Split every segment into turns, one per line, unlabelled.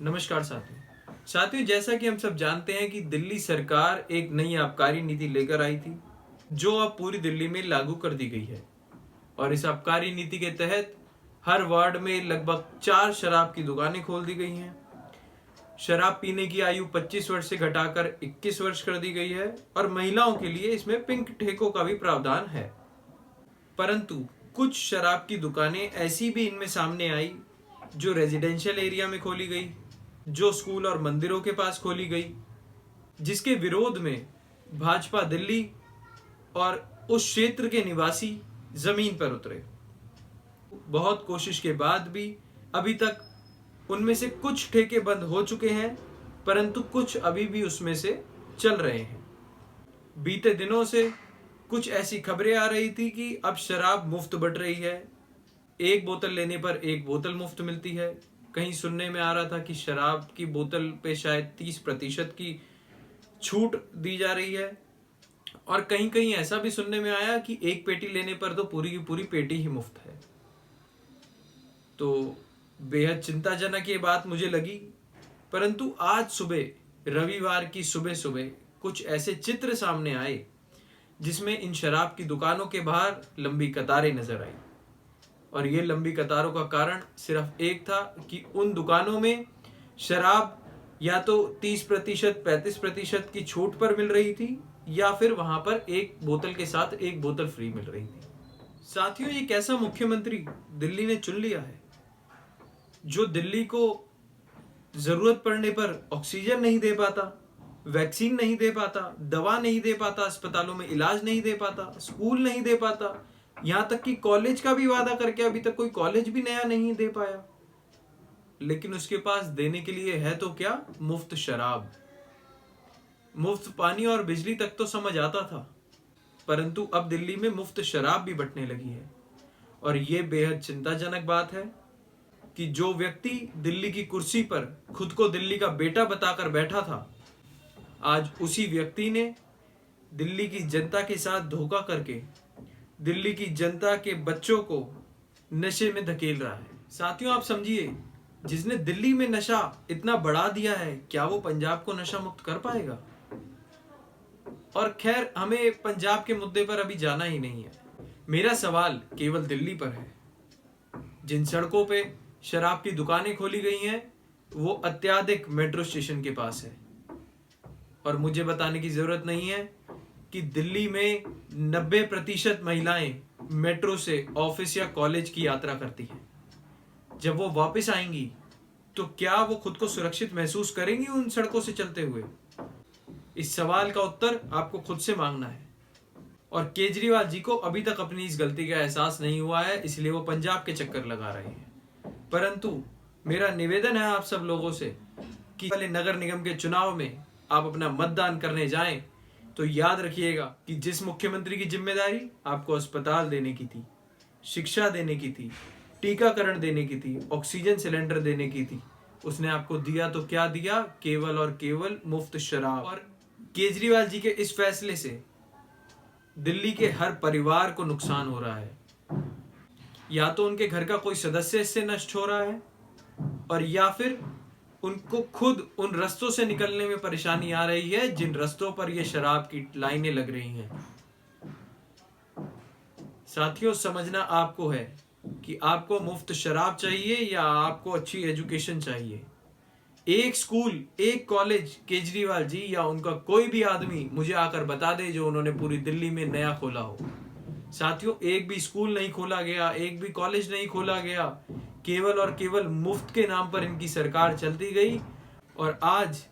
नमस्कार साथियों, जैसा कि हम सब जानते हैं कि दिल्ली सरकार एक नई आबकारी नीति लेकर आई थी जो अब पूरी दिल्ली में लागू कर दी गई है। और इस आबकारी नीति के तहत हर वार्ड में लगभग 4 शराब की दुकानें खोल दी गई हैं। शराब पीने की आयु 25 वर्ष से घटाकर 21 वर्ष कर दी गई है और महिलाओं के लिए इसमें पिंक ठेकों का भी प्रावधान है। परंतु कुछ शराब की दुकानें ऐसी भी इनमें सामने आई जो रेजिडेंशियल एरिया में खोली गई, जो स्कूल और मंदिरों के पास खोली गई, जिसके विरोध में भाजपा दिल्ली और उस क्षेत्र के निवासी जमीन पर उतरे। बहुत कोशिश के बाद भी अभी तक उनमें से कुछ ठेके बंद हो चुके हैं, परंतु कुछ अभी भी उसमें से चल रहे हैं। बीते दिनों से कुछ ऐसी खबरें आ रही थी कि अब शराब मुफ्त बंट रही है, एक बोतल लेने पर एक बोतल मुफ्त मिलती है। कहीं सुनने में आ रहा था कि शराब की बोतल पे शायद 30% की छूट दी जा रही है, और कहीं कहीं ऐसा भी सुनने में आया कि एक पेटी लेने पर तो पूरी की पूरी पेटी ही मुफ्त है। तो बेहद चिंताजनक ये बात मुझे लगी। परंतु आज सुबह, रविवार की सुबह सुबह कुछ ऐसे चित्र सामने आए जिसमें इन शराब की दुकानों के बाहर लंबी कतारें नजर आई। और ये लंबी कतारों का कारण सिर्फ एक था कि उन दुकानों में शराब या तो 30%, 35% की छूट पर मिल रही थी, या फिर वहां पर एक बोतल के साथ एक बोतल फ्री मिल रही थी। साथियों, ये कैसा मुख्यमंत्री दिल्ली ने चुन लिया है जो दिल्ली को जरूरत पड़ने पर ऑक्सीजन नहीं दे पाता, वैक्सीन नहीं दे पाता, दवा नहीं दे पाता, अस्पतालों में इलाज नहीं दे पाता, स्कूल नहीं दे पाता, यहां तक कि कॉलेज का भी वादा करके अभी तक कोई कॉलेज भी नया नहीं दे पाया। लेकिन उसके पास देने के लिए है तो क्या? मुफ्त शराब। मुफ्त पानी और बिजली तक तो समझ आता था, परंतु अब दिल्ली में मुफ्त शराब भी बंटने लगी है। और यह बेहद चिंताजनक बात है कि जो व्यक्ति दिल्ली की कुर्सी पर खुद को दिल्ली का बेटा बताकर बैठा था, आज उसी व्यक्ति ने दिल्ली की जनता के साथ धोखा करके दिल्ली की जनता के बच्चों को नशे में धकेल रहा है। साथियों, आप समझिए, जिसने दिल्ली में नशा इतना बढ़ा दिया है, क्या वो पंजाब को नशा मुक्त कर पाएगा? और खैर, हमें पंजाब के मुद्दे पर अभी जाना ही नहीं है। मेरा सवाल केवल दिल्ली पर है। जिन सड़कों पे शराब की दुकानें खोली गई हैं वो अत्याधिक मेट्रो स्टेशन के पास है। और मुझे बताने की जरूरत नहीं है कि दिल्ली में 90% महिलाएं मेट्रो से ऑफिस या कॉलेज की यात्रा करती हैं। जब वो वापस आएंगी तो क्या वो खुद को सुरक्षित महसूस करेंगी उन सड़कों से चलते हुए? इस सवाल का उत्तर आपको खुद से मांगना है। और केजरीवाल जी को अभी तक अपनी इस गलती का एहसास नहीं हुआ है, इसलिए वो पंजाब के चक्कर लगा रहे हैं। परंतु मेरा निवेदन है आप सब लोगों से कि पहले नगर निगम के चुनाव में आप अपना मतदान करने जाएं तो याद रखिएगा कि जिस मुख्यमंत्री की जिम्मेदारी आपको अस्पताल देने की थी, शिक्षा देने की थी, टीकाकरण देने की थी, ऑक्सीजन सिलेंडर देने की थी, उसने आपको दिया तो क्या दिया? केवल और केवल मुफ्त शराब। और केजरीवाल जी के इस फैसले से दिल्ली के हर परिवार को नुकसान हो रहा है। या तो उनके घर का कोई सदस्य इससे नष्ट हो रहा है, और या फिर उनको खुद उन रास्तों से निकलने में परेशानी आ रही है जिन रास्तों पर ये शराब की लाइनें लग रही हैं। साथियों, समझना आपको है कि आपको मुफ्त शराब चाहिए या आपको अच्छी एजुकेशन चाहिए। एक स्कूल, एक कॉलेज केजरीवाल जी या उनका कोई भी आदमी मुझे आकर बता दे जो उन्होंने पूरी दिल्ली में नया खोला हो। साथियों, एक भी स्कूल नहीं खोला गया, एक भी कॉलेज नहीं खोला गया, केवल और केवल मुफ्त के नाम पर इनकी सरकार चलती गई। और आज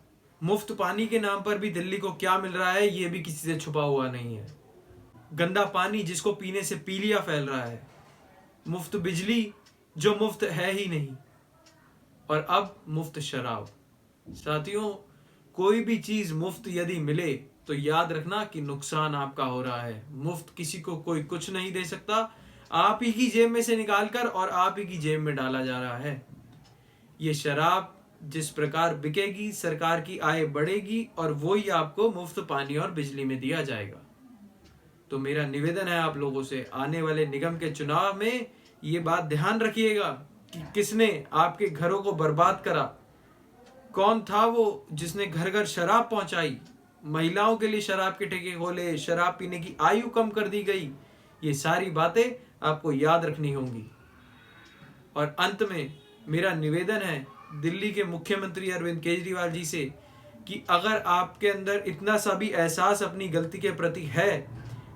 मुफ्त पानी के नाम पर भी दिल्ली को क्या मिल रहा है ये भी किसी से छुपा हुआ नहीं है। गंदा पानी जिसको पीने से पीलिया फैल रहा है, मुफ्त बिजली जो मुफ्त है ही नहीं, और अब मुफ्त शराब। साथियों, कोई भी चीज मुफ्त यदि मिले तो याद रखना कि नुकसान आपका हो रहा है। मुफ्त किसी को कोई कुछ नहीं दे सकता, आप ही की जेब में से निकालकर और आप ही की जेब में डाला जा रहा है। ये शराब जिस प्रकार बिकेगी, सरकार की आय बढ़ेगी और वो ही आपको मुफ्त पानी और बिजली में दिया जाएगा। तो मेरा निवेदन है आप लोगों से, आने वाले निगम के चुनाव में ये बात ध्यान रखिएगा कि किसने आपके घरों को बर्बाद करा, कौन था वो जिसने घर घर शराब पहुंचाई, महिलाओं के लिए शराब के ठेके खोले, शराब पीने की आयु कम कर दी गई। ये सारी बातें आपको याद रखनी होंगी। और अंत में मेरा निवेदन है दिल्ली के मुख्यमंत्री अरविंद केजरीवाल जी से कि अगर आपके अंदर इतना सा भी एहसास अपनी गलती के प्रति है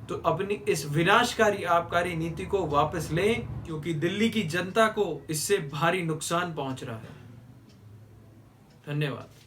तो अपनी इस विनाशकारी आबकारी नीति को वापस लें, क्योंकि दिल्ली की जनता को इससे भारी नुकसान पहुंच रहा है। धन्यवाद।